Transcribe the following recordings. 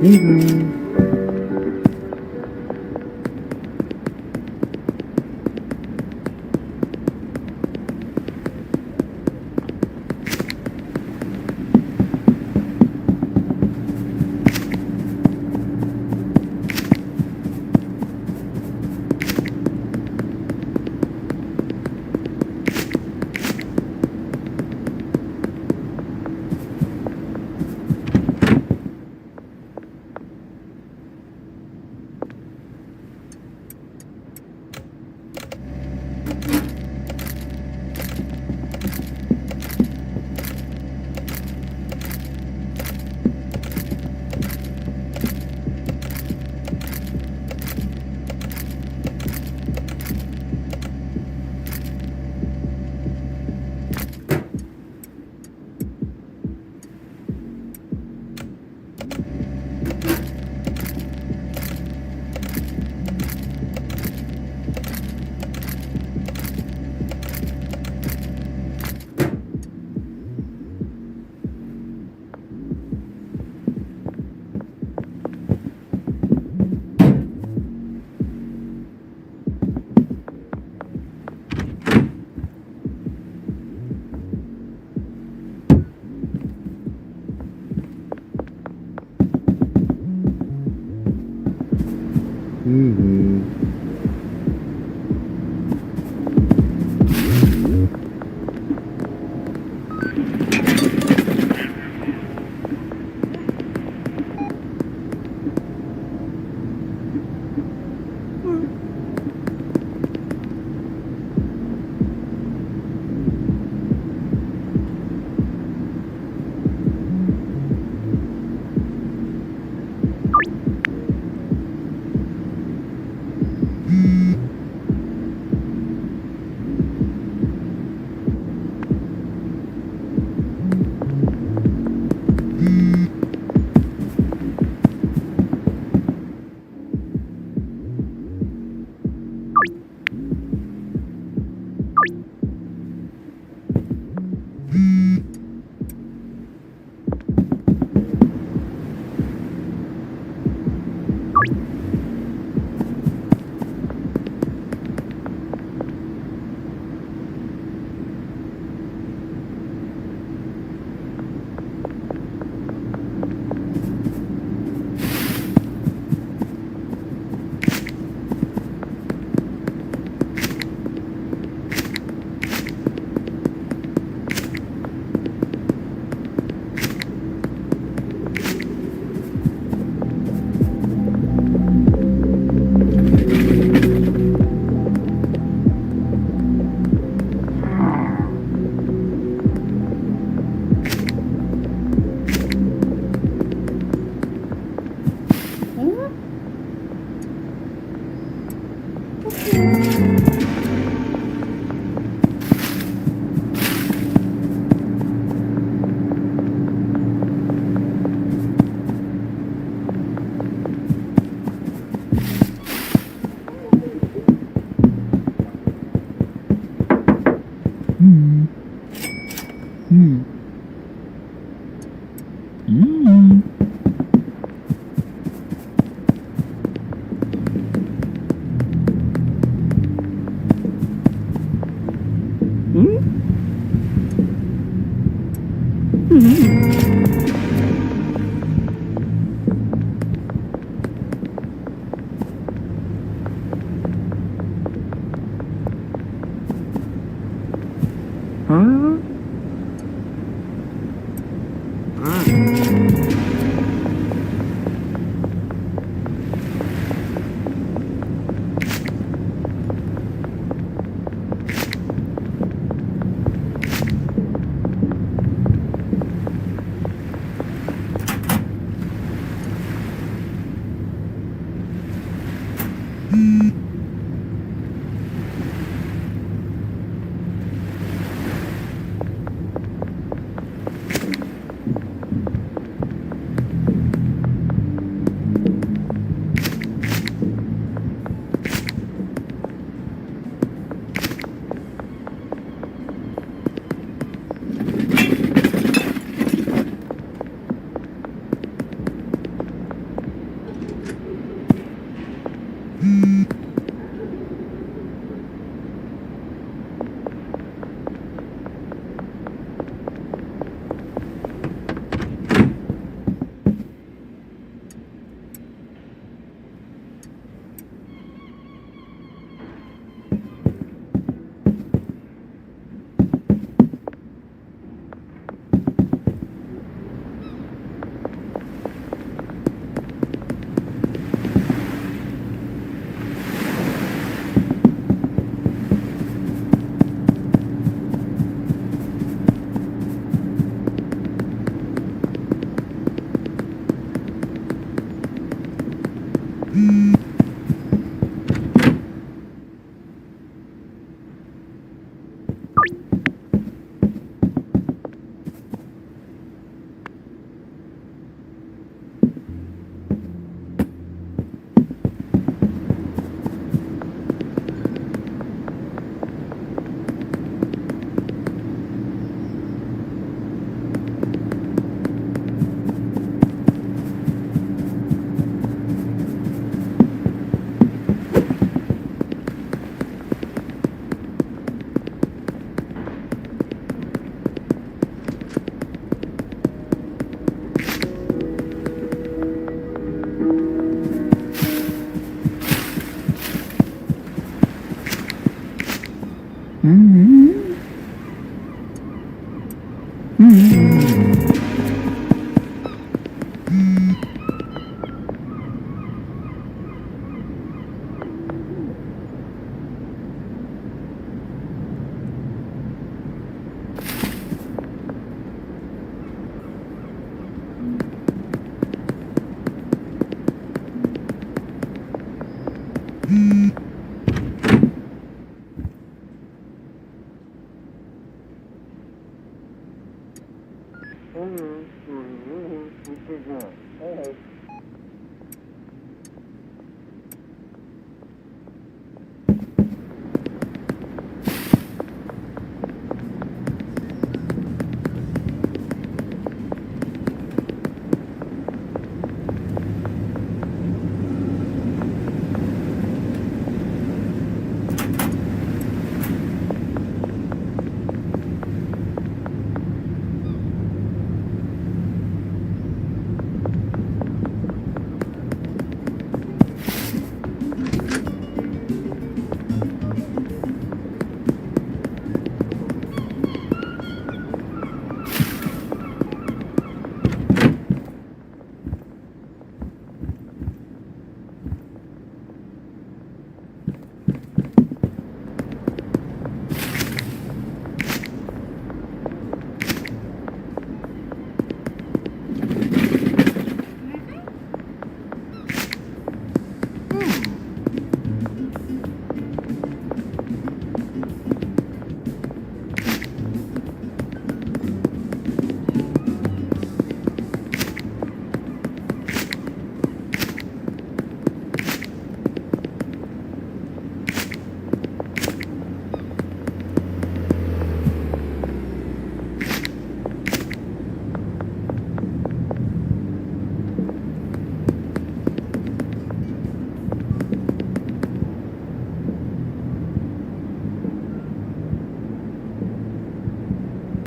Mhm. Mhm. Mhm. Mhm. Mhm. Mhm. Mhm. Hah?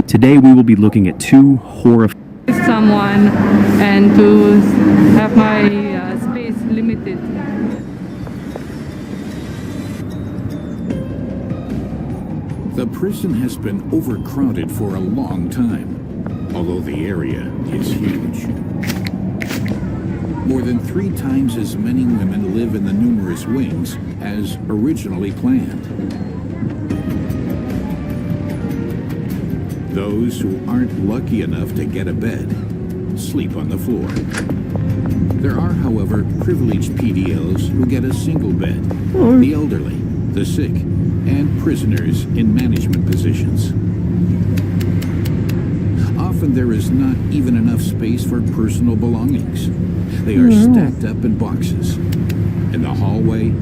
Today we will be looking at two horrifying someone and to have my space limited. The prison has been overcrowded for a long time, although the area is huge. More than 3 times as many women live in the numerous wings as originally planned. Those who aren't lucky enough to get a bed sleep on the floor. There are, however, privileged PDLs who get a single bed, the elderly, the sick, and prisoners in management positions. Often there is not even enough space for personal belongings. They are stacked up in boxes, in the hallway,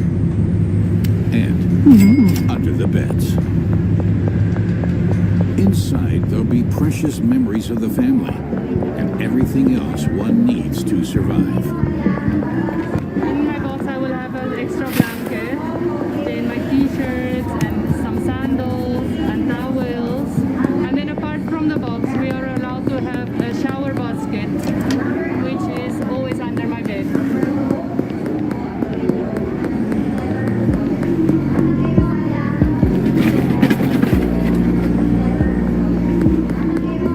and under the beds. Inside, there'll be precious memories of the family and everything else one needs to survive. In my box I will have an extra blanket, then my t-shirts and some sandals and towels. And then apart from the box, we are allowed to have a shower basket, which is always under my bed.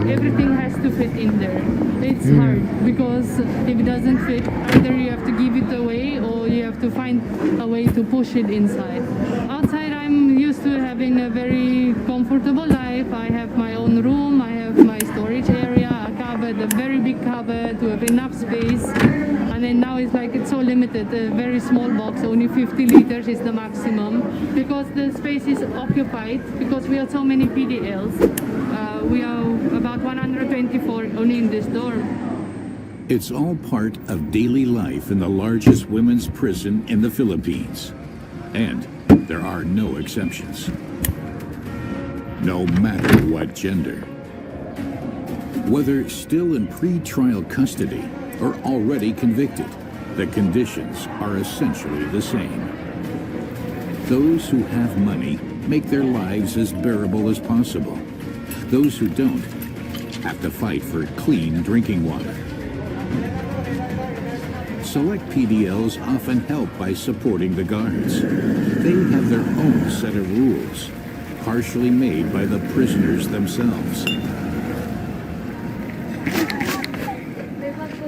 Everything has to fit in there. It's hard because if it doesn't fit, either you have to give it away or you have to find a way to push it inside. Outside, I'm used to having a very comfortable life. I have my own room, I have my storage area, a cupboard, a very big cupboard to have enough space. And then now it's like it's so limited, a very small box, only 50 liters is the maximum because the space is occupied because we have so many PDLs. We are about 124 only in this dorm. It's all part of daily life in the largest women's prison in the Philippines. And there are no exceptions. No matter what gender. Whether still in pre-trial custody or already convicted, the conditions are essentially the same. Those who have money make their lives as bearable as possible. Those who don't have to fight for clean drinking water. Select PDLs often help by supporting the guards. They have their own set of rules, partially made by the prisoners themselves.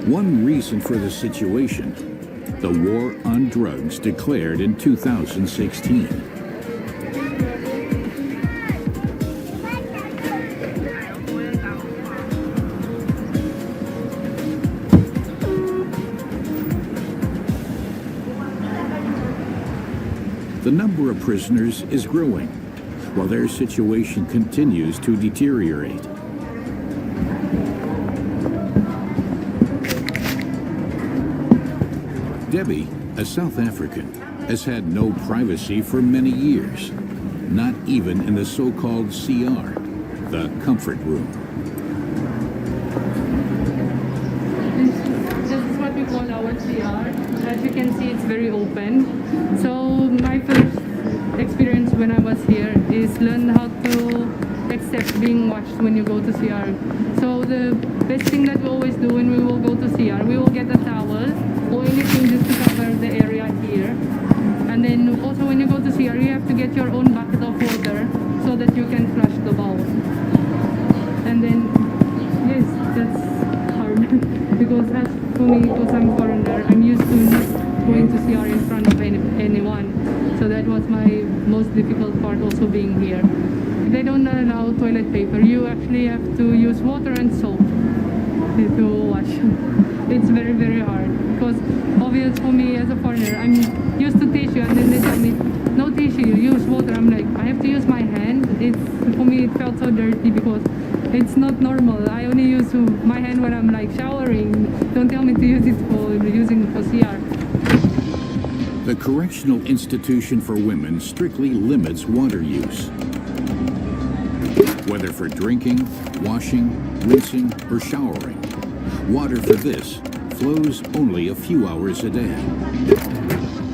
One reason for the situation, the war on drugs declared in 2016. The number of prisoners is growing, while their situation continues to deteriorate. Debbie, a South African, has had no privacy for many years, not even in the so-called CR, the comfort room. This is what we call our CR. As you can see, it's very open. So my first experience when I was here is learn how to accept being watched when you go to CR. So the best thing that we always do when we will go to CR, we will get a towel or anything just to cover the area here. And then also when you go to CR, you have to get your own bucket of water so that you can flush the bowl. And then, yes, that's hard. Because as for me, because I'm foreigner, I'm used to not going to CR in front of anyone. So that was my most difficult part also being here. They don't allow toilet paper. You actually have to use water and soap to wash. It's very, very hard. Because obvious for me as a foreigner, I'm used to tissue and then they tell me, no tissue, use water. I'm like, I have to use my hand. For me, it felt so dirty because it's not normal. I only use my hand when I'm like showering. Don't tell me to use it for using for CR. The Correctional Institution for Women strictly limits water use. Whether for drinking, washing, rinsing, or showering, water for this flows only a few hours a day.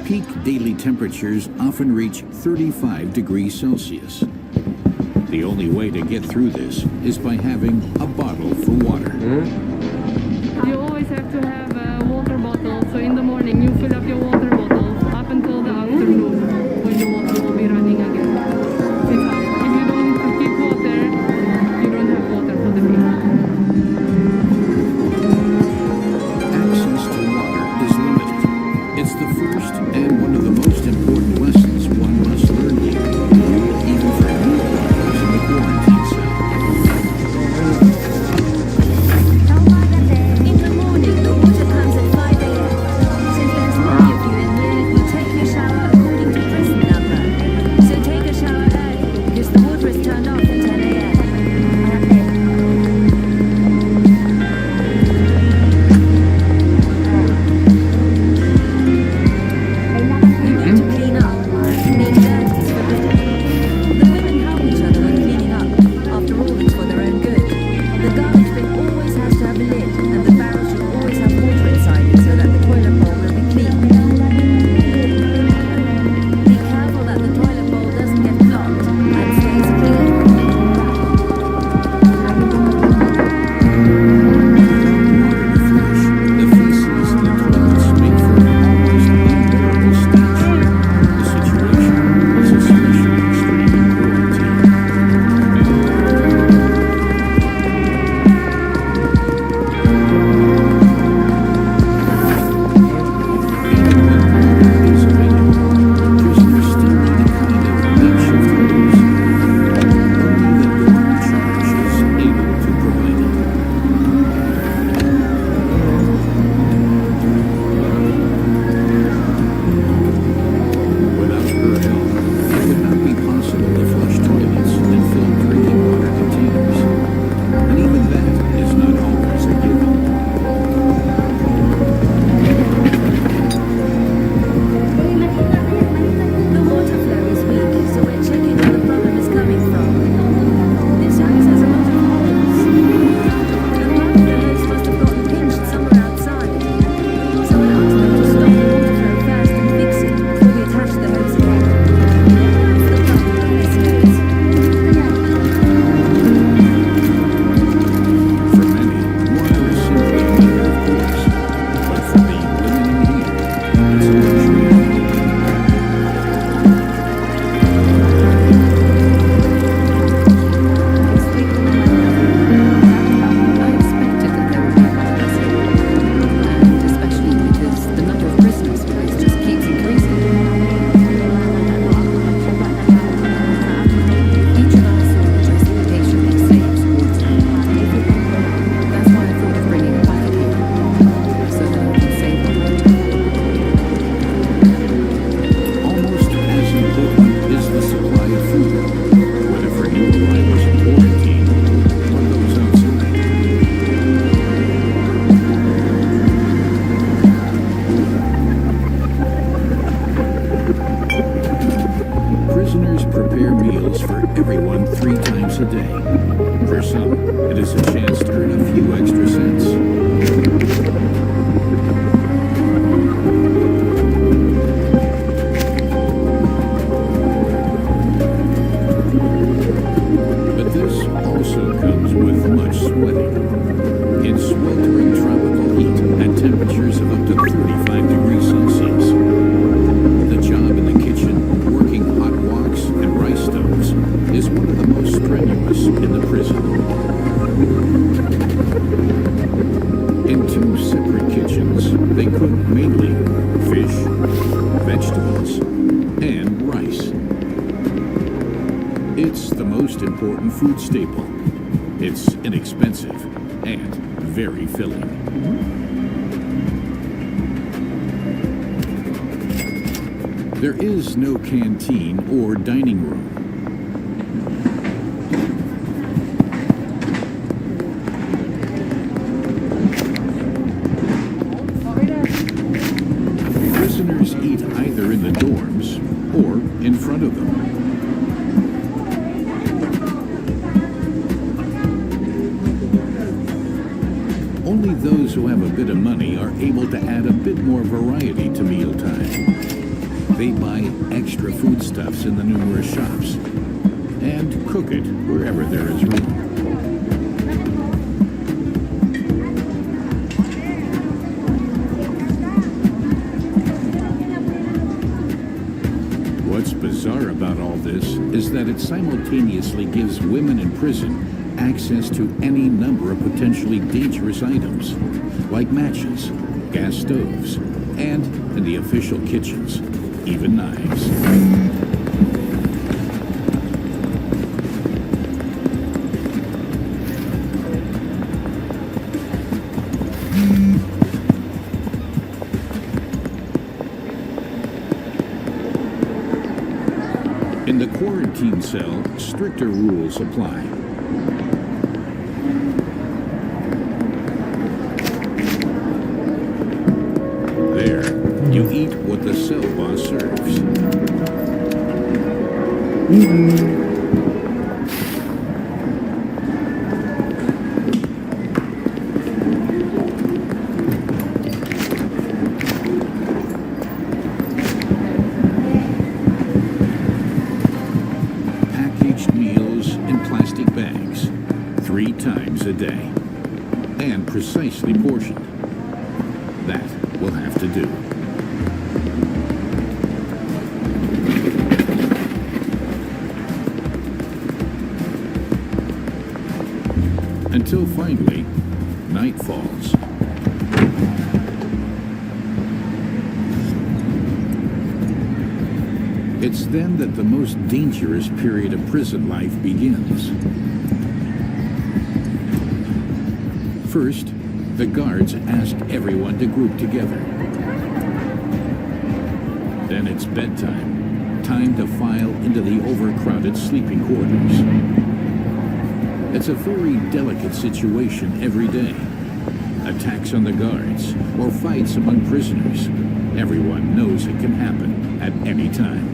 Peak daily temperatures often reach 35 degrees Celsius. The only way to get through this is by having a bottle for water. You always have to have a water bottle, so in the morning you fill up your water bottle up until the afternoon when the water will be running again. It's hard. If you don't keep water, you don't have water for the people. Access to water is limited. It's the first and one of the most important lessons one must learn here, even for new arrivals in the quarantine cell. In the morning, the water comes at 5 a.m. So there's many of you in here who take your shower according to prison number. So take a shower early because the water is turned off at 10 a.m. is a chance to earn a few extra cents. But this also comes with much sweating. In sweltering tropical heat at temperatures of up to 35 degrees Celsius. The job in the kitchen, working hot woks and rice stoves, is one of the most strenuous in the prison. In two separate kitchens, they cook mainly fish, vegetables, and rice. It's the most important food staple. It's inexpensive and very filling. There is no canteen or dining room. Prisoners eat either in the dorms or in front of them. Only those who have a bit of money are able to add a bit more variety to mealtime. They buy extra foodstuffs in the numerous shops and cook it wherever there is room. What's bizarre about all this is that it simultaneously gives women in prison access to any number of potentially dangerous items, like matches, gas stoves, and, in the official kitchens, even knives. In the quarantine cell, stricter rules apply. There, you eat what the cell boss serves. Packaged meals in plastic bags, 3 times a day, and precisely portioned. That will have to do. Until finally, night falls. It's then that the most dangerous period of prison life begins. First, the guards ask everyone to group together. Then it's bedtime, time to file into the overcrowded sleeping quarters. It's a very delicate situation every day. Attacks on the guards or fights among prisoners. Everyone knows it can happen at any time.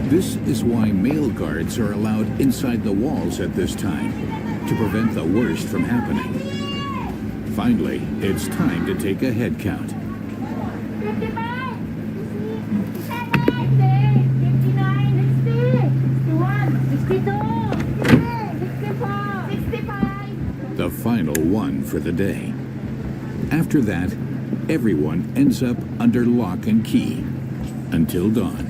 This is why male guards are allowed inside the walls at this time, to prevent the worst from happening. Finally, it's time to take a head count. 55, 57, 59, 60, 61, 62, 64, 65. The final one for the day. After that, everyone ends up under lock and key until dawn.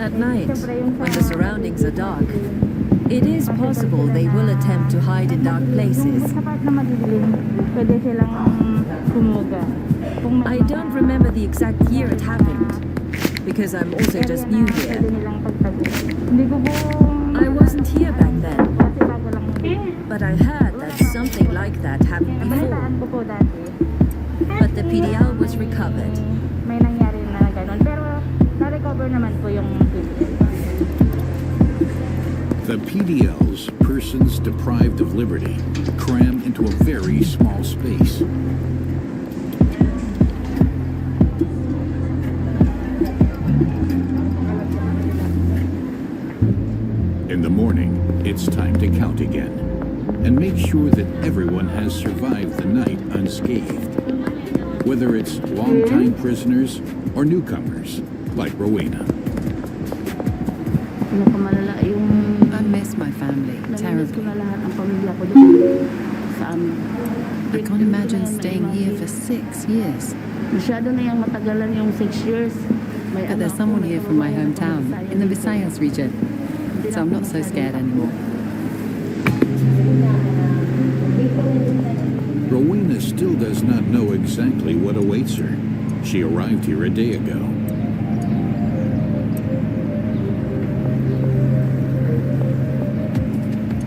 At night, when the surroundings are dark, it is possible they will attempt to hide in dark places. I don't remember the exact year it happened, because I'm also just new here. I wasn't here back then, but I heard that something like that happened before. But the PDL was recovered. May nangyari na ganun, pero na-recover naman po yung PDL. The PDLs, persons deprived of liberty, cram into a very small space. In the morning, it's time to count again and make sure that everyone has survived the night unscathed, whether it's longtime prisoners or newcomers like Rowena. Pinakamalala yung I miss my family namiss ko terribly. na lahat ng pamilya ko doon sa amin. I can't imagine staying here for 6 years. Masyado na yung matagalan yung 6 years. May But there's anak ko, someone may here from my pamilya ko, hometown, in the Visayas region, so I'm not so scared anymore. Rowena still does not know exactly what awaits her. She arrived here a day ago.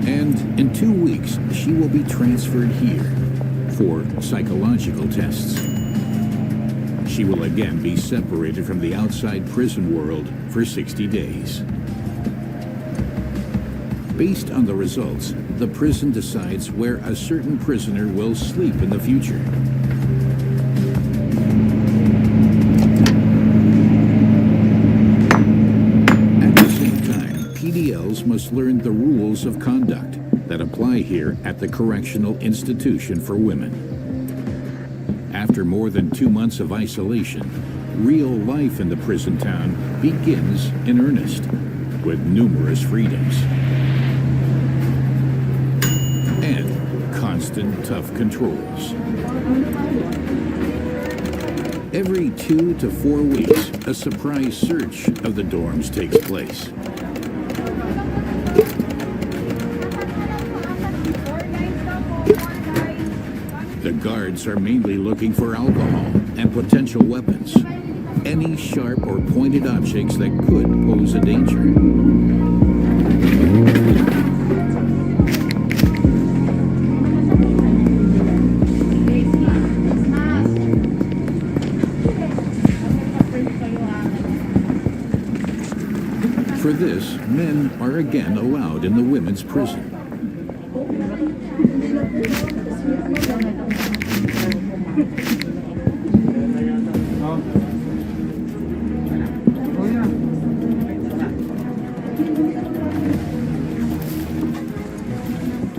And in 2 weeks, she will be transferred here for psychological tests. She will again be separated from the outside prison world for 60 days. Based on the results, the prison decides where a certain prisoner will sleep in the future. At the same time, PDLs must learn the rules of conduct that apply here at the Correctional Institution for Women. After more than 2 months of isolation, real life in the prison town begins in earnest, with numerous freedoms and constant tough controls. Every 2 to 4 weeks, a surprise search of the dorms takes place. The guards are mainly looking for alcohol and potential weapons, any sharp or pointed objects that could pose a danger. For this, men are again allowed in the women's prison.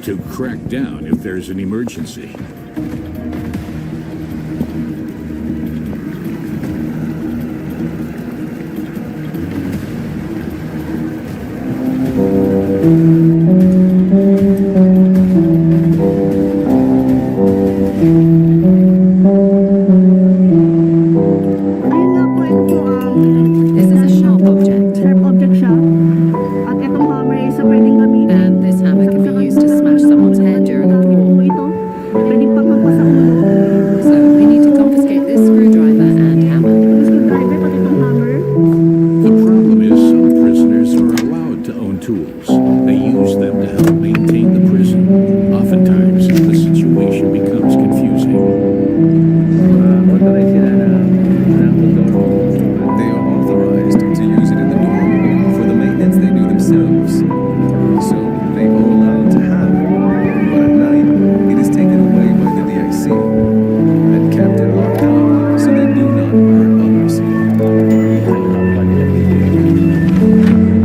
To crack down if there's an emergency. This is a sharp object, Sharp object siya. At itong hammer ay isa pwedeng gamitin. and this hammer can be used to smash someone's head during a Po brawl. ito. Pwedeng pagpagpa sa ulo. So we need to confiscate this screwdriver and hammer. Screwdriver, pati itong hammer. The problem is some prisoners are allowed to own tools. They use them to help maintain the prison. Oftentimes, the situation becomes confusing. They are authorized to use it in the dorm. For the maintenance, they do themselves. So they are allowed to have it. But at night, it is taken away by the DIC and kept and locked up so they do not hurt others.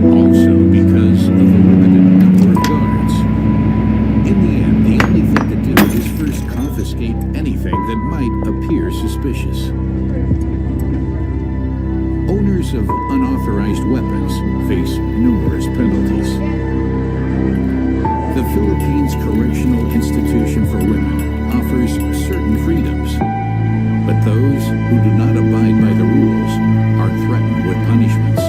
Also because of the limited number of guards. In the end, the only thing to do is first confiscate anything that might appear suspicious. Owners of unauthorized weapons face numerous penalties. The Philippines Correctional Institution for Women offers certain freedoms, but those who do not abide by the rules are threatened with punishments,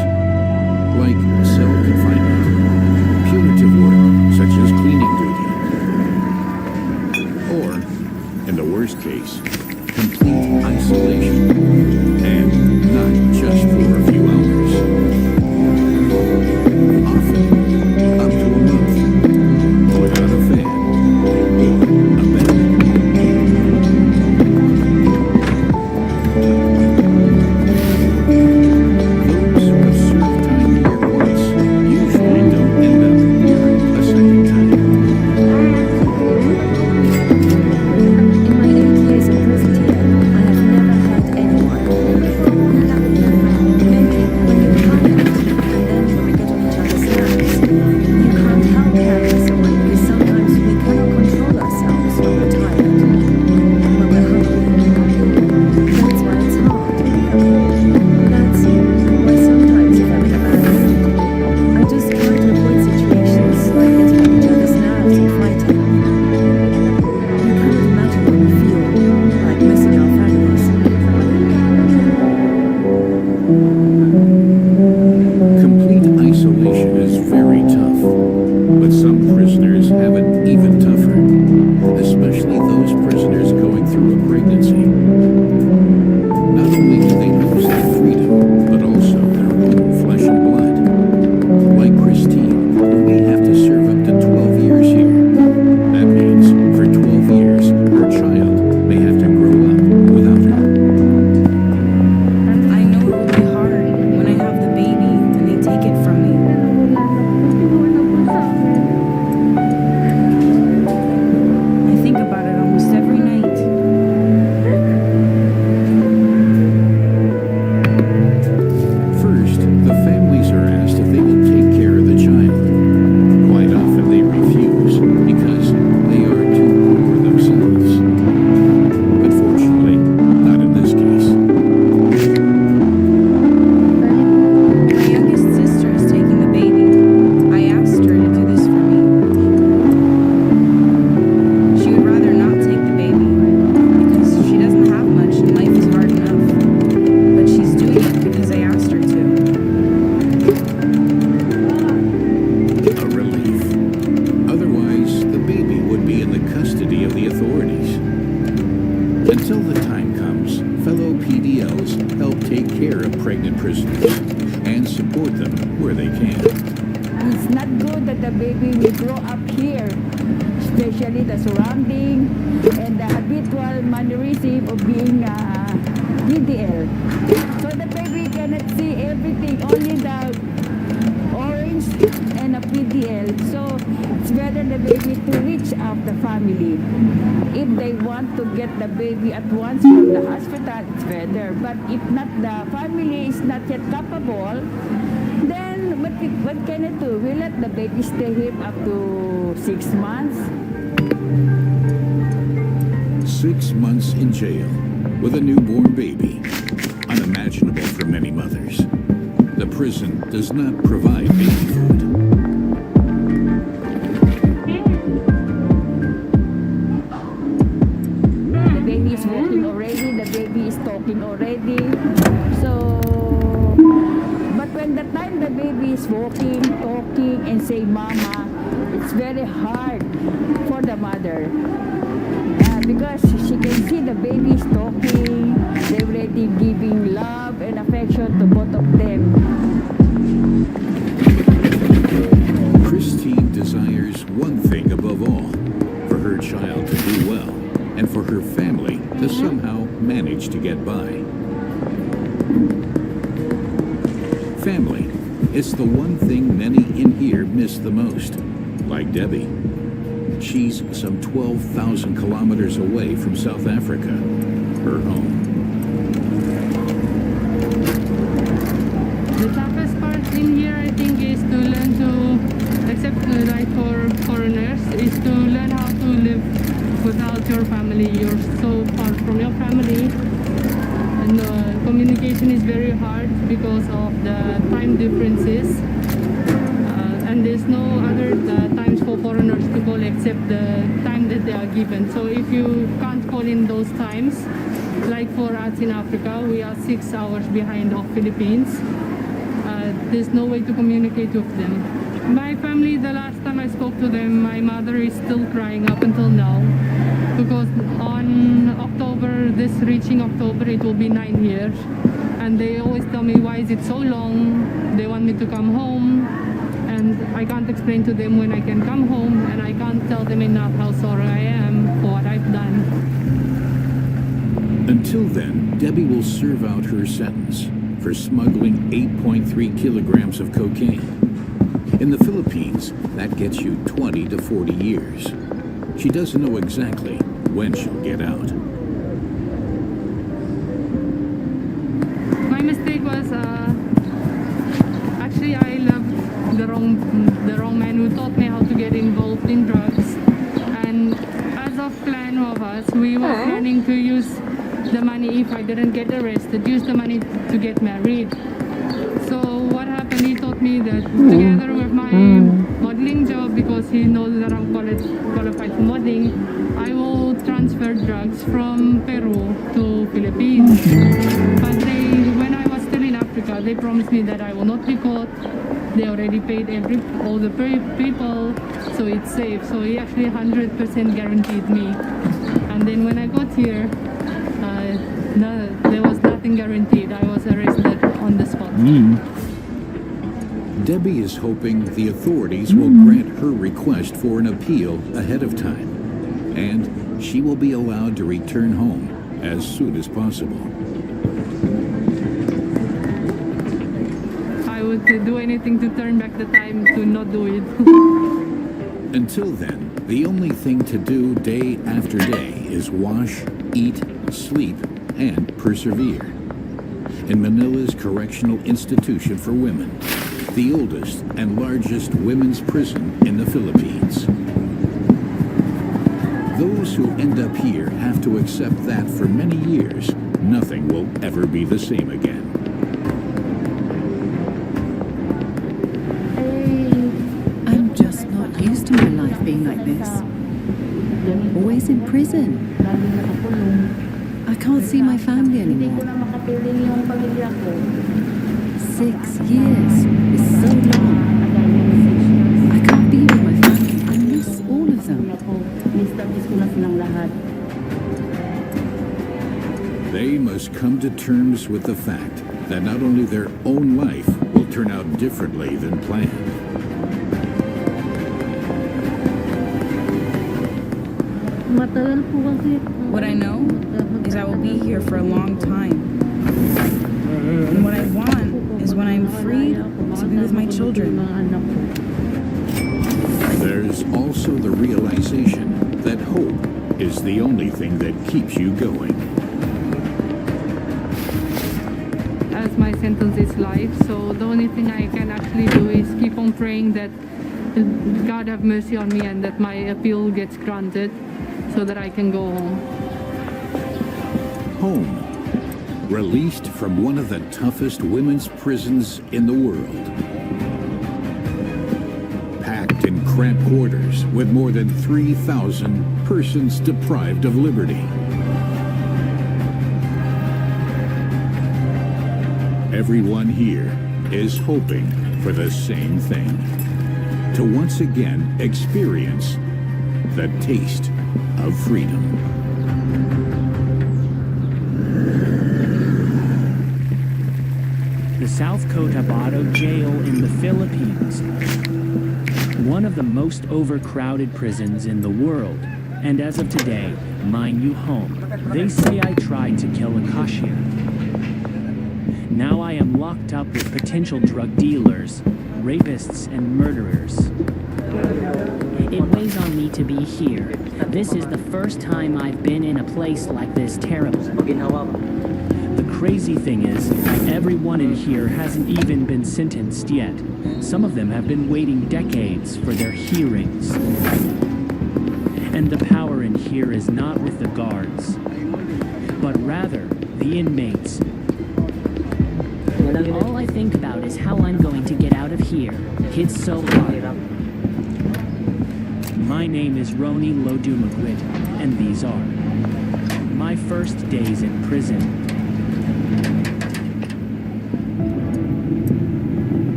like cell confinement, punitive work such as cleaning duty, or, in the worst case, complete isolation, and not just for a few hours. Often, up to a month, without a fan or a bed. Those who have served time here once usually don't end up here pregnancy. Not only do they lose their freedom, but also their own flesh and blood. Like Christine, who may have to serve up to 12 years here. That means for 12 years, her child may have to grow up without her. I know it will be hard when I have the baby and they take it from me. I think about it almost every night. First, the families are asked if they will take care of the child. Quite often they refuse because they are too poor themselves. But fortunately, not in this case. My youngest sister is taking the baby. I asked her to do this for me. She would rather not take the baby because she doesn't have much and life is hard enough. But she's doing it because I asked her to. A relief. Otherwise, the baby would be in the custody of the authorities. Until the time comes, fellow PDLs help take care of pregnant prisoners and support them where they can. It's not good that the baby will grow up here, especially the surrounding and the habitual mannerism of being PDL. So the baby cannot see everything, only the orange and a PDL. So it's better the baby to reach out the family. If they want to get the baby at once from the hospital, it's better. But if not, the family is not yet capable, then what can it do? We let the baby stay here up to 6 months. 6 months in jail with a newborn baby. Unimaginable for many mothers. The prison does not provide baby food. The baby is walking already, the baby is talking already. So, but when the time the baby is walking, talking, and say mama, it's very hard for the mother. Because she can see the baby is talking, they're already giving love and affection to both of them. Christine desires one thing above all, for her child to do well, and for her family to somehow manage to get by. Family. It's the one thing many in here miss the most, like Debbie. She's some 12,000 kilometers away from South Africa, her home. The toughest part in here, I think, is to learn to, except like for foreigners, is to learn how to live without your family. You're so far from your family, and communication is very hard because of the time differences. And there's no other times for foreigners to call except the time that they are given. So if you can't call in those times, like for us in Africa, we are 6 hours behind of Philippines. There's no way to communicate with them. My family, the last time I spoke to them, my mother is still crying up until now. Because on October, reaching October, it will be 9 years. And they always tell me, why is it so long? They want me to come home. And I can't explain to them when I can come home, and I can't tell them enough how sorry I am for what I've done. Until then, Debbie will serve out her sentence for smuggling 8.3 kilograms of cocaine. In the Philippines, that gets you 20 to 40 years. She doesn't know exactly when she'll get out. My mistake was, actually I loved the wrong man who taught me how to get involved in drugs. And as of plan of us, we were planning to use the money, if I didn't get arrested, use the money to get married. So what happened, he taught me that together with my modeling job, because he knows that I'm qualified for modeling, I will transfer drugs from Peru to Philippines. But when I was still in Africa, they promised me that I will not be caught. They already paid all the people, so it's safe. So he actually 100% guaranteed me. And then when I got here, Debbie is hoping the authorities will grant her request for an appeal ahead of time, and she will be allowed to return home as soon as possible. I would do anything to turn back the time to not do it. Until then, the only thing to do day after day is wash, eat, sleep, and persevere. In Manila's Correctional Institution for Women, the oldest and largest women's prison in the Philippines. Those who end up here have to accept that for many years, nothing will ever be the same again. I'm just not used to my life being like this. Always in prison. I can't see my family anymore. 6 years is so long. I can't be with my family. I miss all of them. They must come to terms with the fact that not only their own life will turn out differently than planned. What I know is I will be here for a long time. And what I want is when I'm freed to be with my children. There's also the realization that hope is the only thing that keeps you going. As my sentence is life, so the only thing I can actually do is keep on praying that God have mercy on me and that my appeal gets granted so that I can go home. Home. Released from one of the toughest women's prisons in the world. Packed in cramped quarters with more than 3,000 persons deprived of liberty. Everyone here is hoping for the same thing. To once again experience the taste of freedom. The South Cotabato Jail in the Philippines. One of the most overcrowded prisons in the world. And as of today, my new home. They say I tried to kill a cashier. Now I am locked up with potential drug dealers, rapists, and murderers. It weighs on me to be here. This is the first time I've been in a place like this terrible. The crazy thing is, everyone in here hasn't even been sentenced yet. Some of them have been waiting decades for their hearings. And the power in here is not with the guards, but rather the inmates. All I think about is how I'm going to get out of here. It's so hard. My name is Roni Lodumagwit, and these are my first days in prison.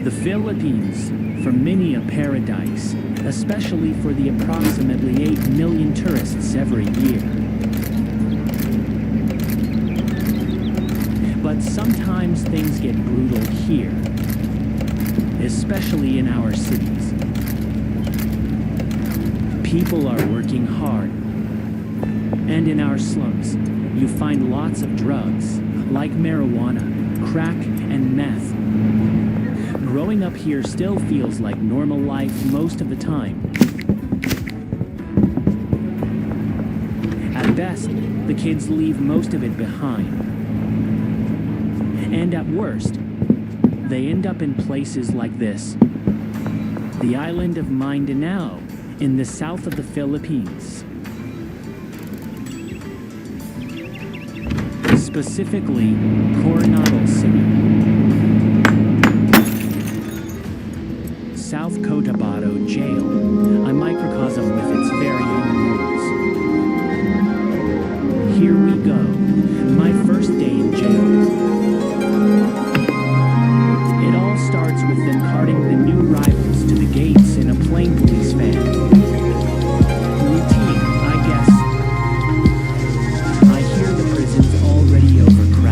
The Philippines, for many a paradise, especially for the approximately 8 million tourists every year. But sometimes things get brutal here, especially in our cities. People are working hard. And in our slums, you find lots of drugs, like marijuana, crack, and meth. Growing up here still feels like normal life most of the time. At best, the kids leave most of it behind. And at worst, they end up in places like this. The island of Mindanao, in the south of the Philippines. Specifically, Coronado City. South Cotabato Jail, a microcosm with its very own rules. Here we go, my first day in jail. It all starts with them carting the new arrivals to the gates in a plain police van. Routine, I guess. I hear the prison's already overcrowded.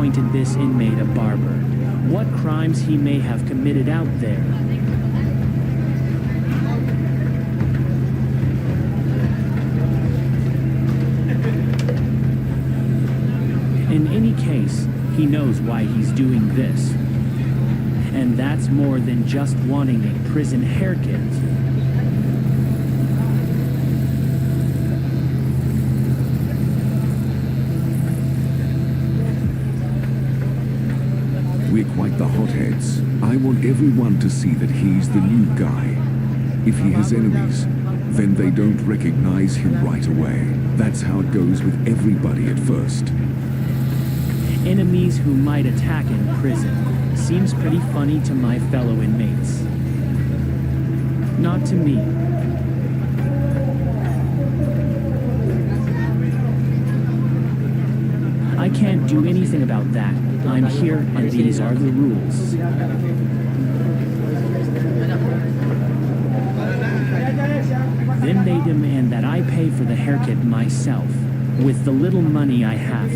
appointed this inmate a barber. What crimes he may have committed out there. In any case, he knows why he's doing this. And that's more than just wanting a prison haircut. We're quite the hotheads. I want everyone to see that he's the new guy. If he has enemies, then they don't recognize him right away. That's how it goes with everybody at first. Enemies who might attack in prison seems pretty funny to my fellow inmates. Not to me. I can't do anything about that. I'm here and these are the rules. Then they demand that I pay for the haircut myself, with the little money I have.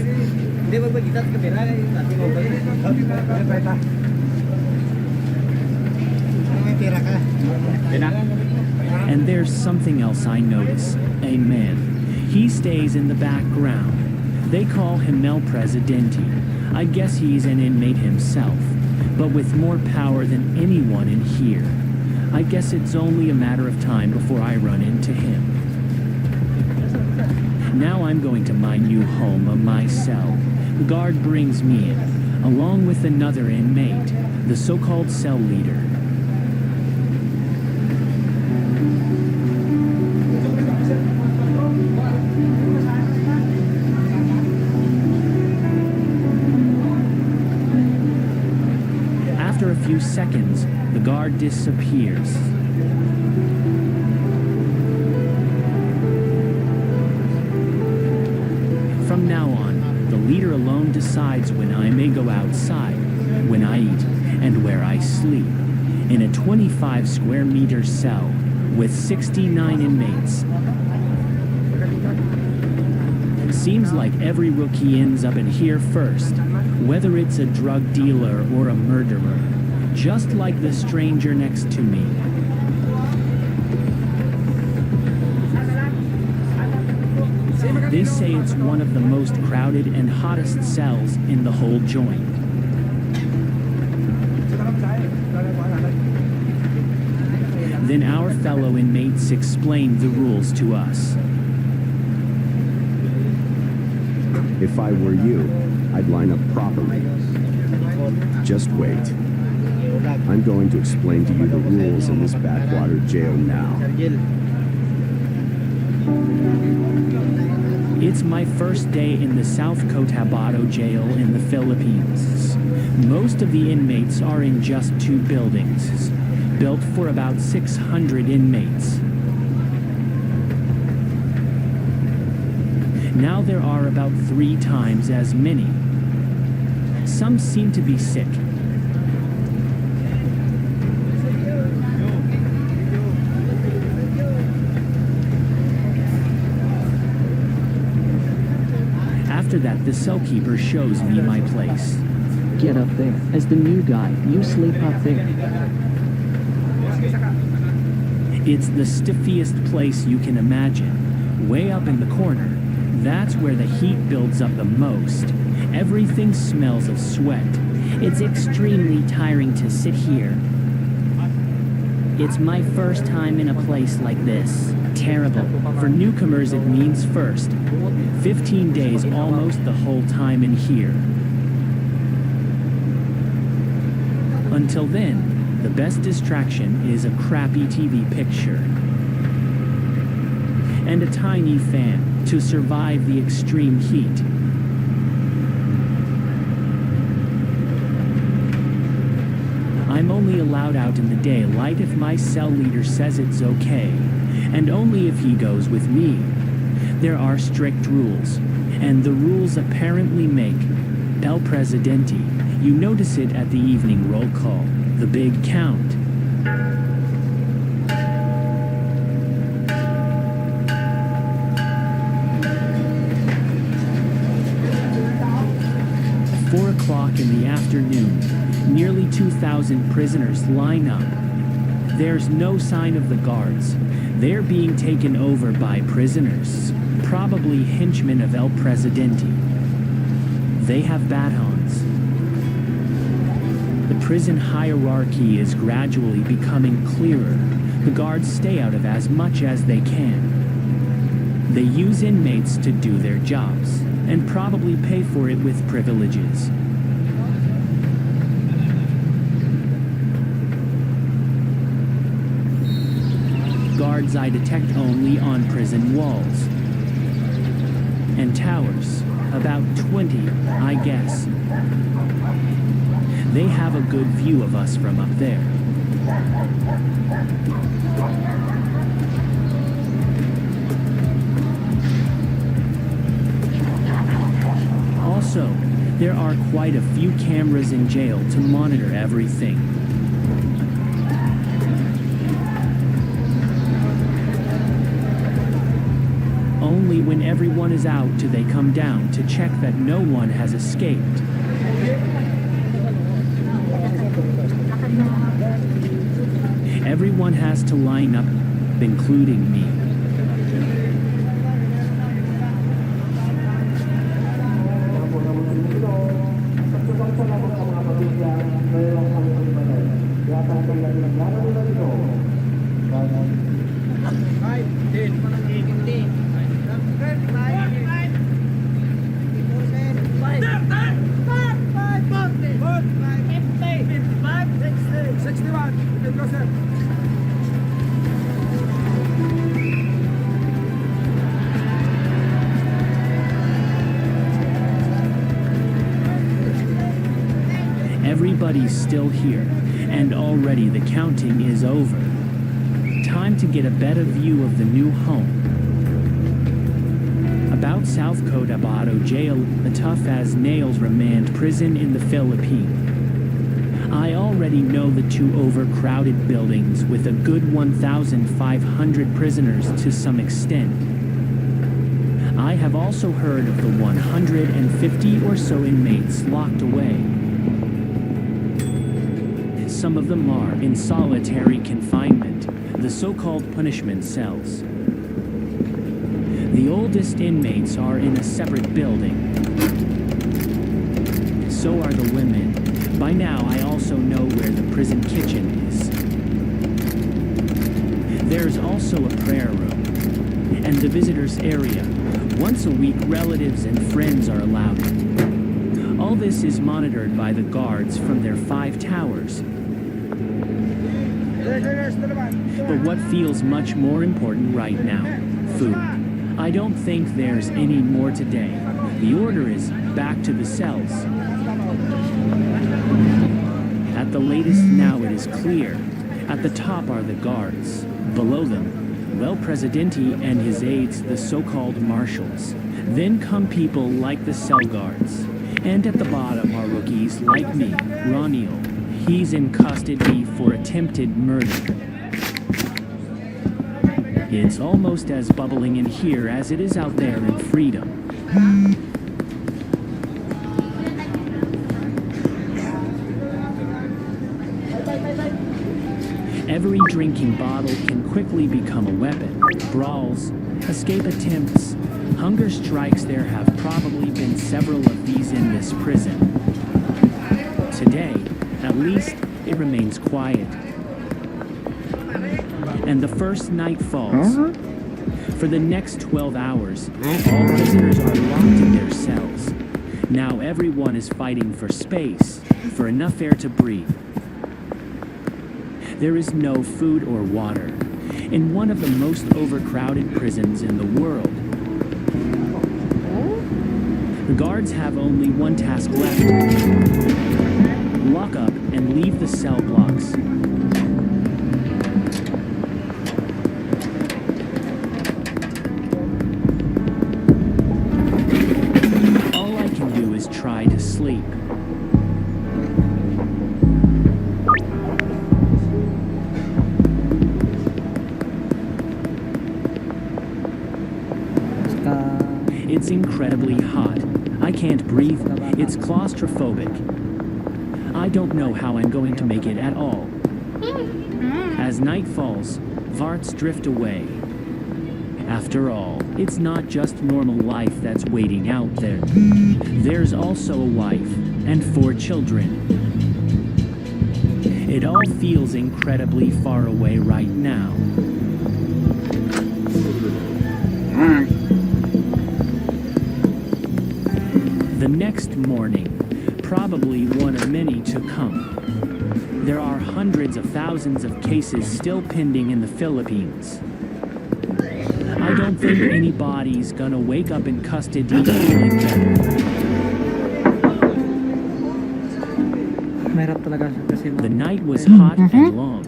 And there's something else I notice. A man. He stays in the background. They call him El Presidente. I guess he's an inmate himself, but with more power than anyone in here. I guess it's only a matter of time before I run into him. Now I'm going to my new home of my cell. The guard brings me in, along with another inmate, the so-called cell leader. After a few seconds, the guard disappears. From now on, the leader alone decides when I may go outside, when I eat, and where I sleep. In a 25 square meter cell with 69 inmates. Seems like every rookie ends up in here first, whether it's a drug dealer or a murderer, just like the stranger next to me. They say it's one of the most crowded and hottest cells in the whole joint. Then our fellow inmates explain the rules to us. If I were you, I'd line up properly. Just wait. I'm going to explain to you the rules in this backwater jail now. It's my first day in the South Cotabato jail in the Philippines. Most of the inmates are in just 2 buildings, built for about 600 inmates. Now there are about 3 times as many. Some seem to be sick. After that, the cellkeeper shows me my place. Get up there. As the new guy, you sleep up there. It's the stiffiest place you can imagine. Way up in the corner. That's where the heat builds up the most. Everything smells of sweat. It's extremely tiring to sit here. It's my first time in a place like this. Terrible. For newcomers, it means first. 15 days, almost the whole time in here. Until then, the best distraction is a crappy TV picture. And a tiny fan to survive the extreme heat. I'm only allowed out in the daylight if my cell leader says it's okay, and only if he goes with me. There are strict rules, and the rules apparently make El Presidente. You notice it at the evening roll call, the big count. o'clock in the afternoon, nearly 2,000 prisoners line up. There's no sign of the guards. They're being taken over by prisoners, probably henchmen of El Presidente. They have batons. The prison hierarchy is gradually becoming clearer. The guards stay out of as much as they can. They use inmates to do their jobs, and probably pay for it with privileges. Guards I detect only on prison walls. And towers, about 20, I guess. They have a good view of us from up there. Also, there are quite a few cameras in jail to monitor everything. Only when everyone is out do they come down to check that no one has escaped. Everyone has to line up, including me. Everybody's still here, and already the counting is over. Time to get a better view of the new home. About South Cotabato Jail, a tough-as-nails remand prison in the Philippines. I already know the two overcrowded buildings with a good 1,500 prisoners to some extent. I have also heard of the 150 or so inmates locked away. Some of them are in solitary confinement, the so-called punishment cells. The oldest inmates are in a separate building. So are the women. By now, I also know where the prison kitchen is. There's also a prayer room and the visitors area. Once a week, relatives and friends are allowed. All this is monitored by the guards from their 5 towers. But what feels much more important right now? Food. I don't think there's any more today. The order is back to the cells. At the latest now it is clear. At the top are the guards. Below them, El Presidente and his aides, the so-called marshals. Then come people like the cell guards. And at the bottom are rookies like me, Raniel. He's in custody for attempted murder. It's almost as bubbling in here as it is out there in freedom. Every drinking bottle can quickly become a weapon. Brawls, escape attempts, hunger strikes. There have probably been several of these in this prison. Today, at least, it remains quiet. And the first night falls. For the next 12 hours, all prisoners are locked in their cells. Now everyone is fighting for space, for enough air to breathe. There is no food or water in one of the most overcrowded prisons in the world. The guards have only one task left. Lock up and leave the cell blocks. All I can do is try to sleep. It's incredibly hot. I can't breathe. It's claustrophobic. I don't know how I'm going to make it at all. As night falls, Varts drift away. After all, it's not just normal life that's waiting out there. There's also a wife and 4 children. It all feels incredibly far away right now. The next morning, probably one of many to come. There are hundreds of thousands of cases still pending in the Philippines. I don't think anybody's gonna wake up in custody feeling better. The night was hot and long.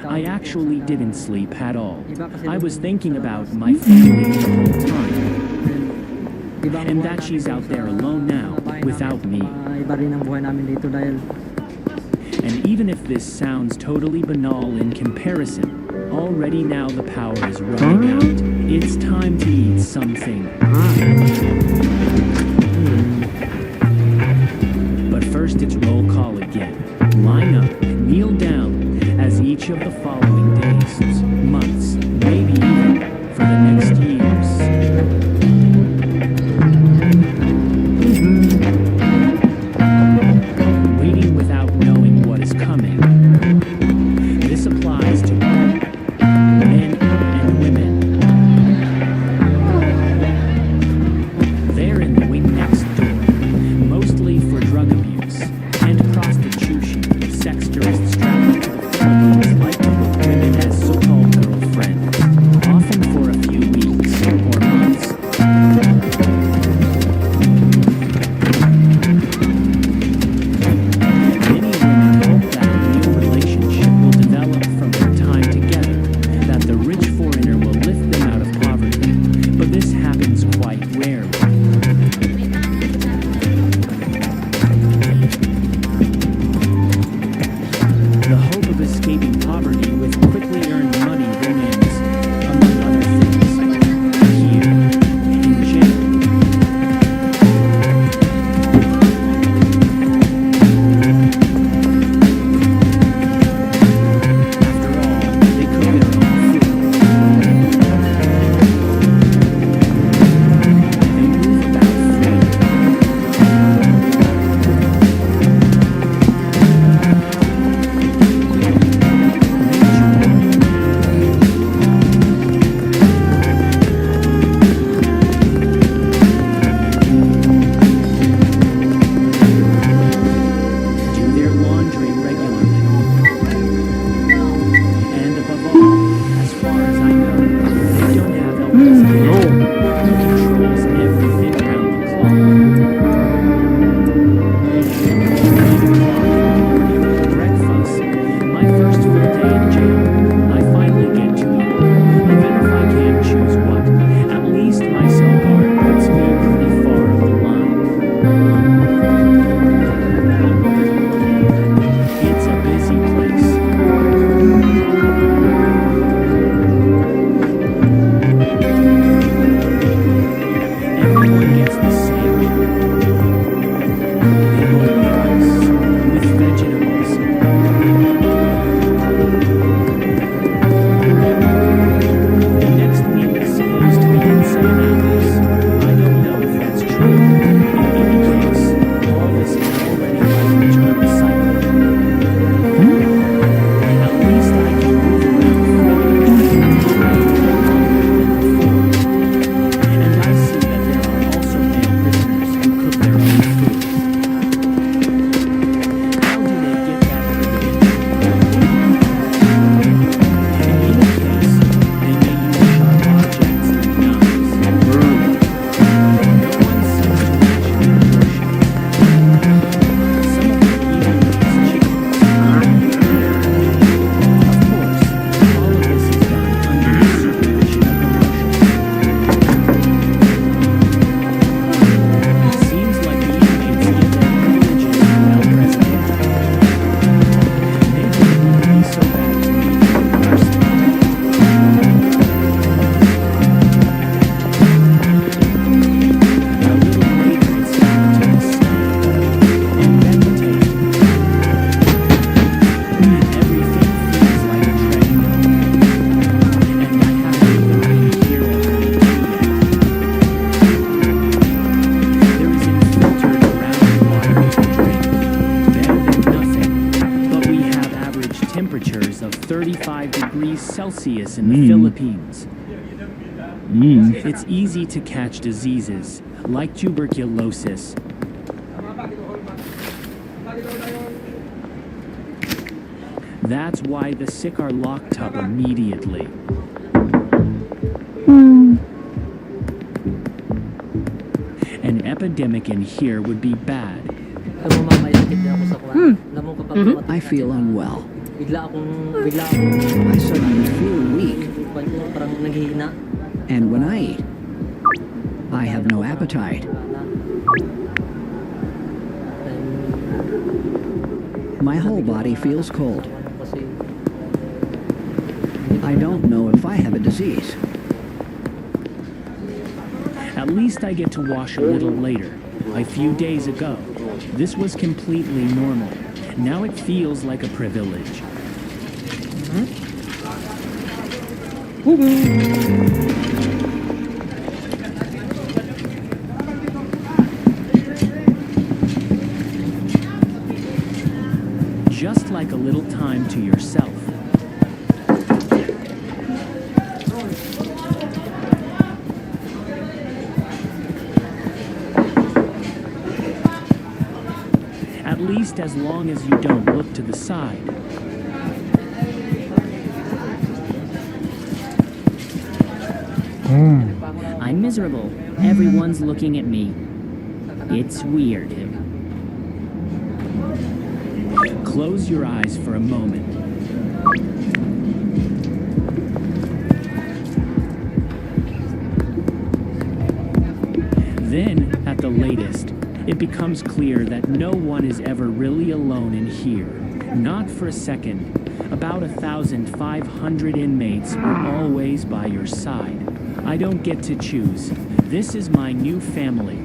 I actually didn't sleep at all. I was thinking about my family the whole time. And that she's out there alone now, without me. And even if this sounds totally banal in comparison, already now the power is running out. It's time to eat something. But first it's roll call again. Line up, kneel down, as each of the following days, months, maybe even for the next years. Waiting without knowing what is coming. This applies to men and women. They're in the wing next door, mostly for drug abuse and prostitution. Sex tourists traveling to the Philippines like to look 95 degrees Celsius in the Philippines. It's easy to catch diseases like tuberculosis. That's why the sick are locked up immediately. An epidemic in here would be bad. I feel unwell. I suddenly feel weak. And when I eat, I have no appetite. My whole body feels cold. I don't know if I have a disease. At least I get to wash a little later. A few days ago, this was completely normal. Now it feels like a privilege. Just like a little time to yourself. At least as long as you don't look to the side. I'm miserable. Everyone's looking at me. It's weird. Close your eyes for a moment. Then, at the latest, it becomes clear that no one is ever really alone in here. Not for a second. About 1,500 inmates are always by your side. I don't get to choose. This is my new family.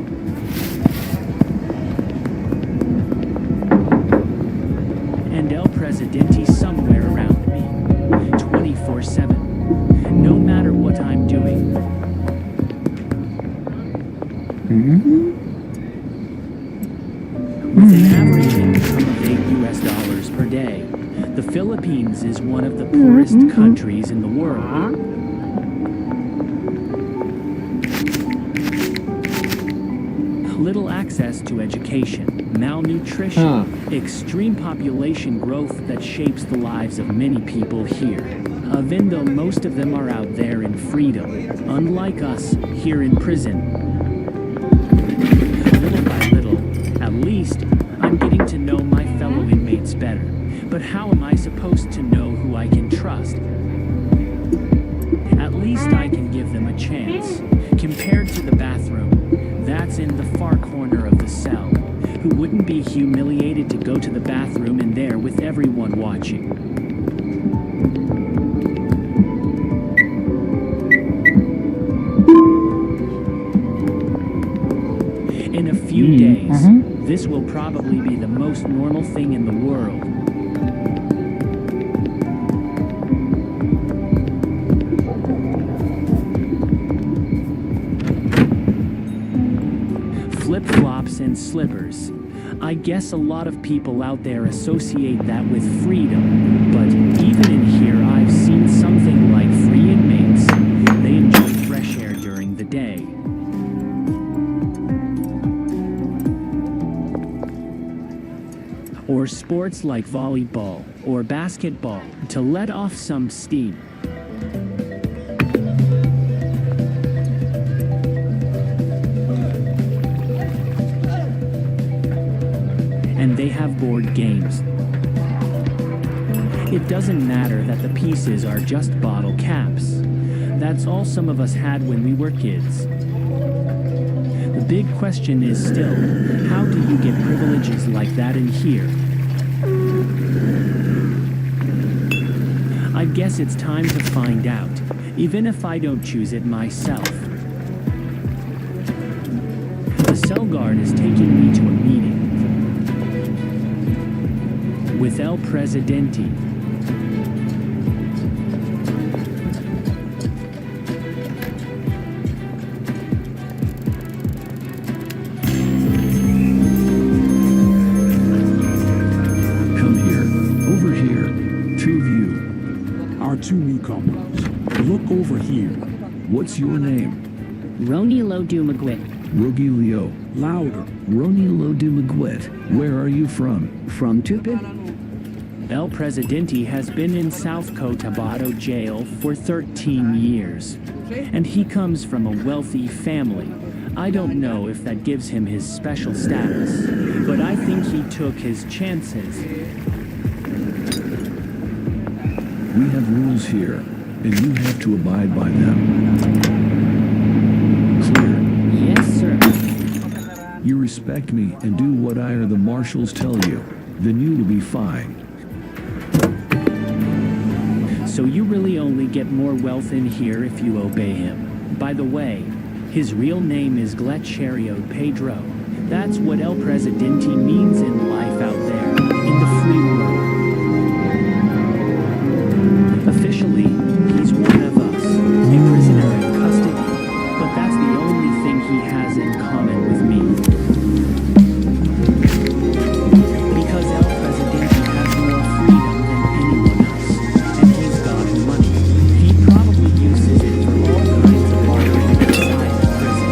And El Presidente somewhere around me. 24/7. No matter what I'm doing. With an average income of $8 per day, the Philippines is one of the poorest countries in the world. Little access to education, malnutrition, extreme population growth that shapes the lives of many people here. Even though most of them are out there in freedom, unlike us here in prison. Little by little, at least, I'm getting to know my fellow inmates better. But how am I supposed to know who I can trust? At least I can give them a chance. Compared to the bathroom, that's in the far corner of the cell, who wouldn't be humiliated to go to the bathroom in there with everyone watching. In a few days, this will probably be the most normal thing in the world. Flip-flops and slippers. I guess a lot of people out there associate that with freedom, but even in here I've seen something like free inmates. They enjoy fresh air during the day. Or sports like volleyball or basketball to let off some steam. And they have board games. It doesn't matter that the pieces are just bottle caps. That's all some of us had when we were kids. The big question is still, how do you get privileges like that in here? I guess it's time to find out, even if I don't choose it myself. The cell guard is taking me to a meeting with El Presidente. problems. Look over here. What's your name? Roni Lodu McGuit. Roogie Leo. Louder. Roni Lodu McGuit. Where are you from? From Tupid? El Presidente has been in South Cotabato jail for 13 years. And he comes from a wealthy family. I don't know if that gives him his special status, but I think he took his chances. We have rules here, and you have to abide by them. Clear. Yes, sir. You respect me and do what I or the marshals tell you, then you will be fine. So you really only get more wealth in here if you obey him. By the way, his real name is Gletcherio Pedro. That's what El Presidente means in life out there, in the free world. Officially, he's one of us, a prisoner in custody, but that's the only thing he has in common with me. Because El Presidente has more freedom than anyone else, and he's got money. He probably uses it for all kinds of bartering inside the prison.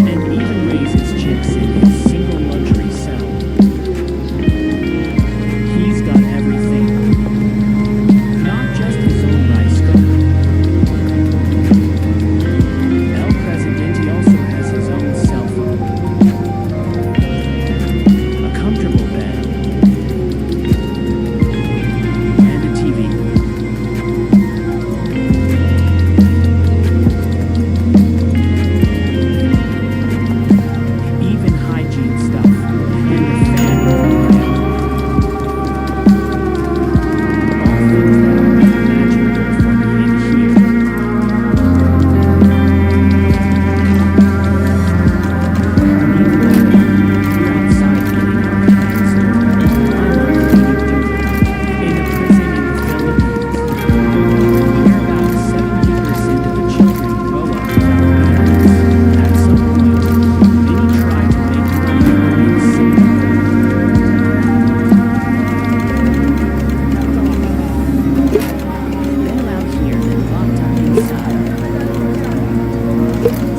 And even raises chicks in his single luxury cell. He's got everything. Not just his own rice cooker. El Presidente also has his own cell phone. A comfortable bed. And a TV. Even hygiene stuff. And a fan with a lamp. All things that are unimaginable for me in here. Meanwhile, we're outside getting our hands dirty. I'm already dirty. In a prison in the Philippines, where about 70% of the children grow up without parents. At some point, many try to make money and remain single. They're out here and locked up inside.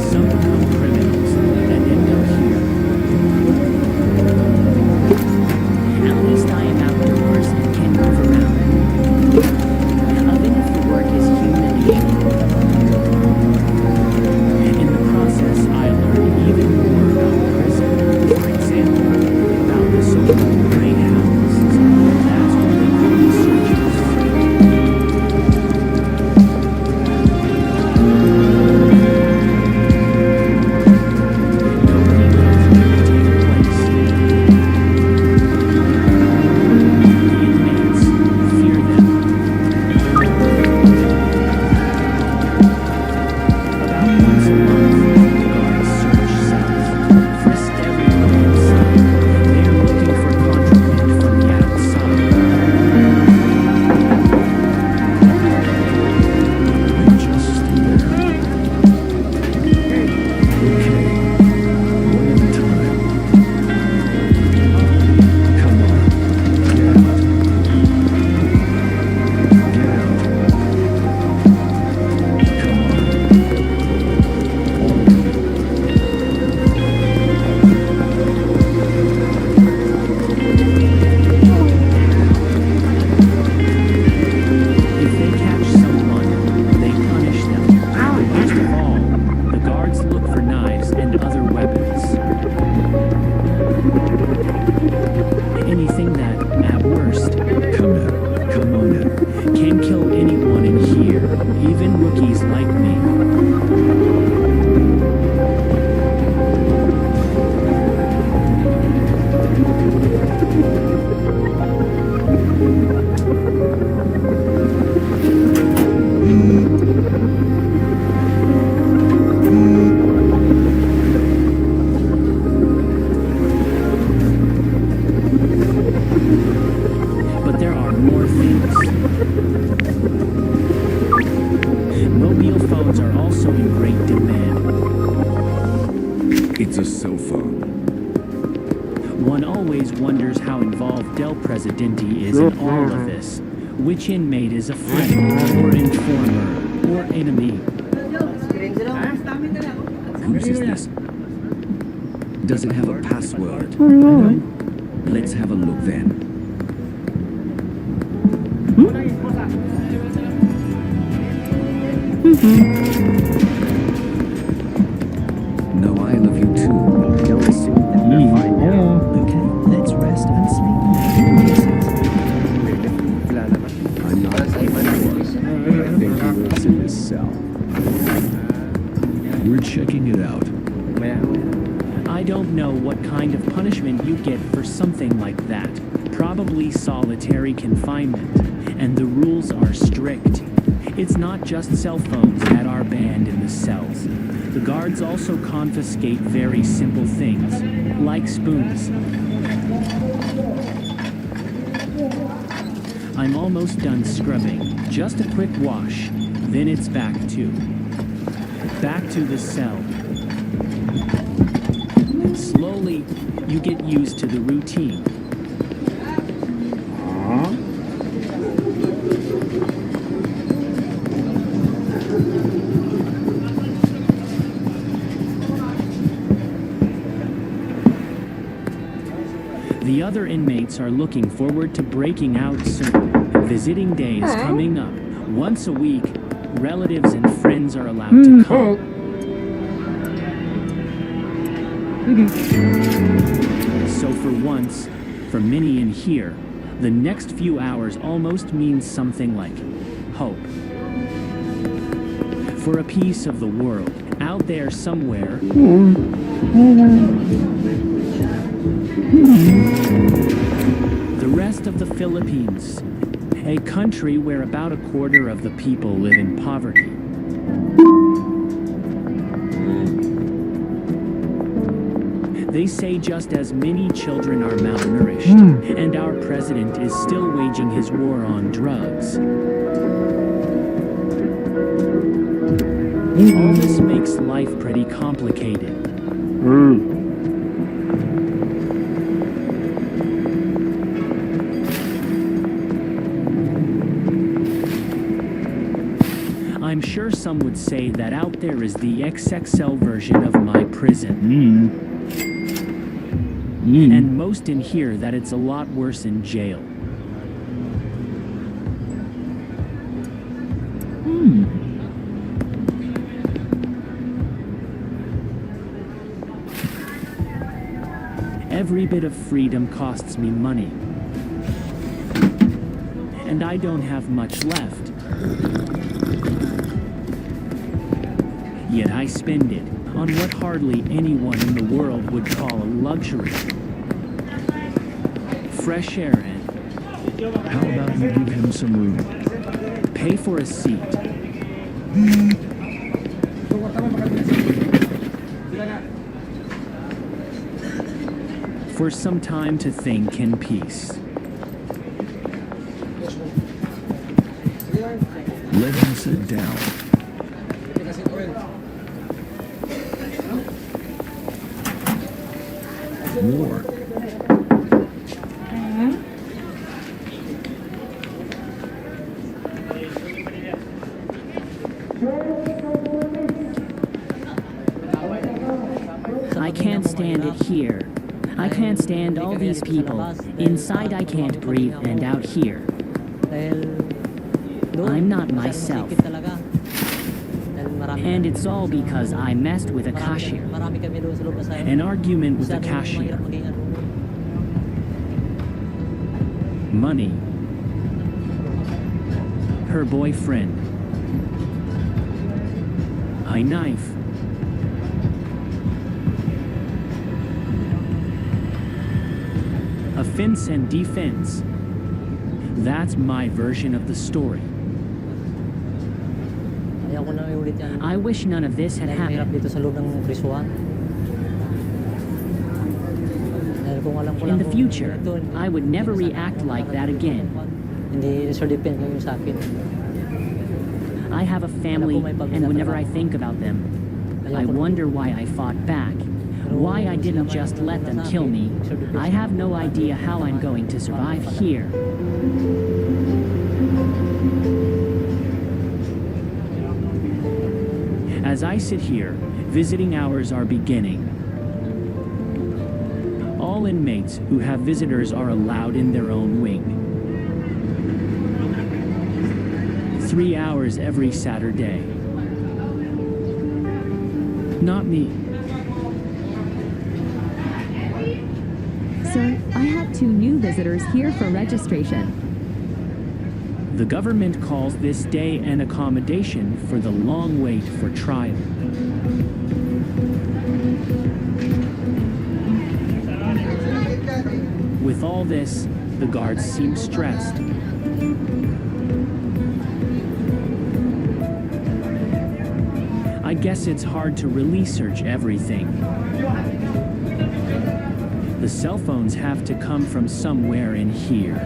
Some become criminals and end up here. At least I am outdoors and can move around. Even if the work is humiliating. In the process, I learned even more about prison. For example, about the so-called gray houses. That's where they really search us. Nobody knows when they take place. The inmates fear them. About once a month, guards search cells, frisk everyone inside. They are looking for contraband from the outside. Just there. Okay. One at a time. Come on. Get out. Get out. Come on. All of you. If they catch someone, they punish them. Most of all, the guards look for knives and other weapons. Anything that, at worst, Come in. Come on in. can kill anyone in here, even rookies like me. But there are more things. Mobile phones are also in great demand. It's a cell phone. One always wonders how involved Del Presidente is in all of this. Which inmate is a friend, or informer, or enemy? Whose is this? Does it have a password? Let's have a look then. No, I love you too. Don't assume that they're fine now. Okay, let's rest and sleep. I'm not a thief. I think he lives in this cell. We're checking it out. I don't know what kind of punishment you get for something like that. Probably solitary confinement, and the rules are strict. It's not just cell phones that are banned in the cells. The guards also confiscate very simple things, like spoons. I'm almost done scrubbing. Just a quick wash. Then it's back to the cell. Slowly, you get used to the routine. The other inmates are looking forward to breaking out soon. Visiting day is coming up. Once a week, relatives and friends are allowed to come. So for once, for many in here, the next few hours almost means something like hope. For a piece of the world, out there somewhere, the rest of the Philippines, a country where about a quarter of the people live in poverty. They say just as many children are malnourished, and our president is still waging his war on drugs. All this makes life pretty complicated. I'm sure some would say that out there is the XXL version of my prison. And most in here that it's a lot worse in jail. Every bit of freedom costs me money. And I don't have much left. Yet I spend it on what hardly anyone in the world would call a luxury. Fresh air and... How about you give him some room? Pay for a seat. For some time to think in peace. Let him sit down. More. I can't stand it here. I can't stand all these people. Inside I can't breathe, and out here I'm not myself. And it's all because I messed with a cashier. An argument with a cashier. Money. Her boyfriend. A knife. Offense and defense. That's my version of the story. I wish none of this had happened. In the future, I would never react like that again. I have a family, and whenever I think about them, I wonder why I fought back. Why I didn't just let them kill me. I have no idea how I'm going to survive here. As I sit here, visiting hours are beginning. All inmates who have visitors are allowed in their own wing. 3 hours every Saturday. Not me. Sir, I had 2 new visitors here for registration. The government calls this day an accommodation for the long wait for trial. With all this, the guards seem stressed. I guess it's hard to really search everything. The cell phones have to come from somewhere in here.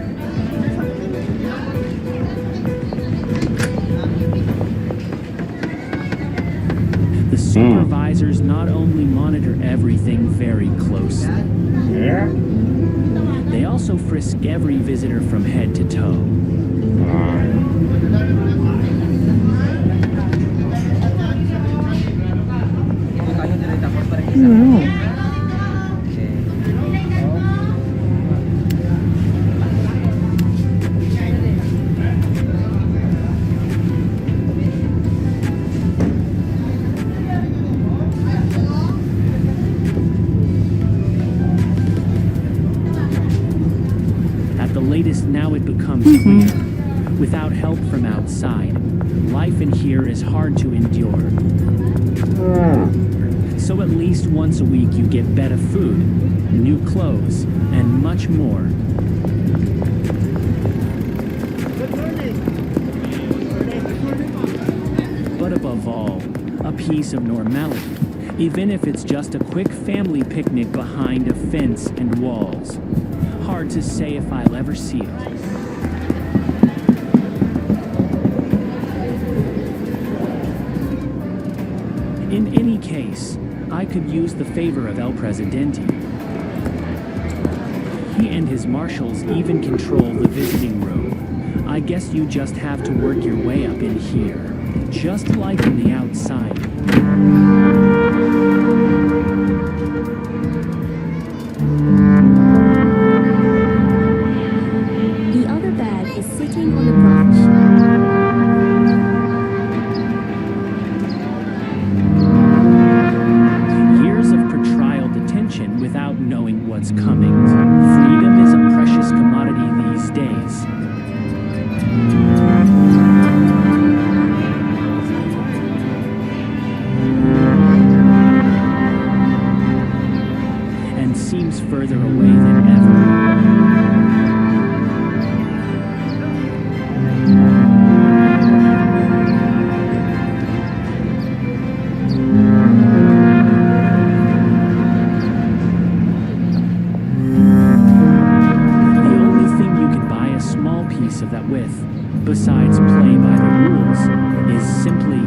The supervisors not only monitor everything very closely, they also frisk every visitor from head to toe. Now it becomes clear. Without help from outside, life in here is hard to endure. So at least once a week you get better food, new clothes, and much more. But above all, a piece of normality, even if it's just a quick family picnic behind a fence and walls. Hard to say if I'll ever see it. In any case, I could use the favor of El Presidente. He and his marshals even control the visiting room. I guess you just have to work your way up in here, just like on the outside. Besides play by the rules, is simply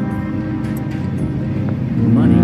money.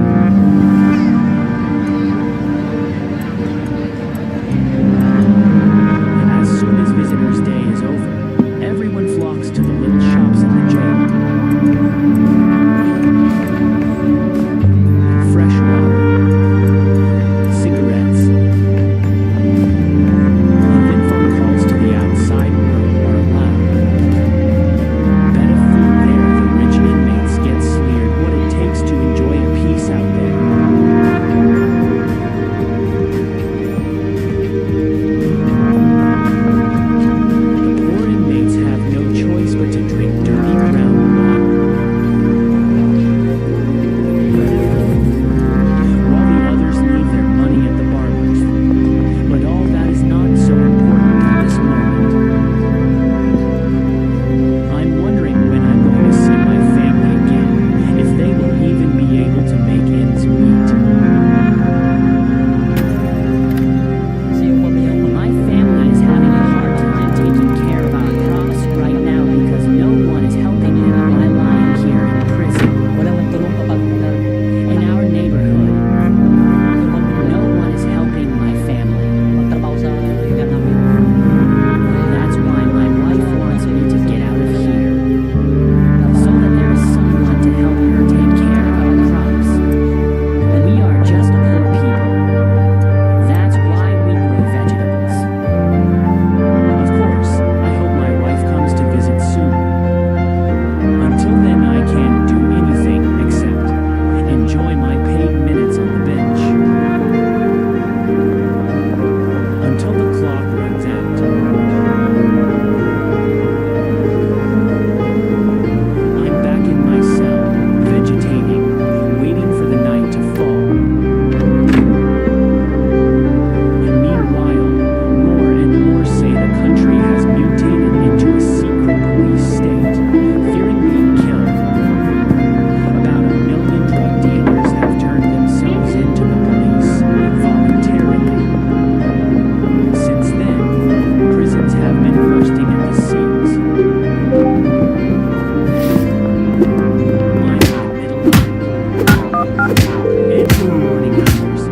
And for morning hours,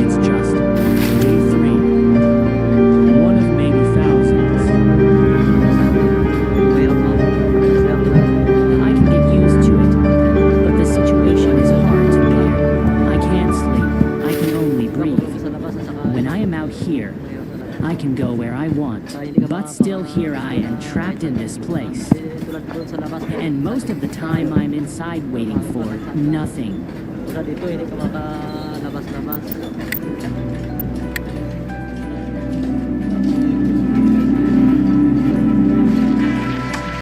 it's just we three. One of maybe thousands. I can get used to it, but the situation is hard to bear. I can't sleep. I can only breathe. When I am out here, I can go where I want, but still here I am trapped in this place. And most of the time I'm inside waiting for nothing. Dito, hindi ka makalabas-labas.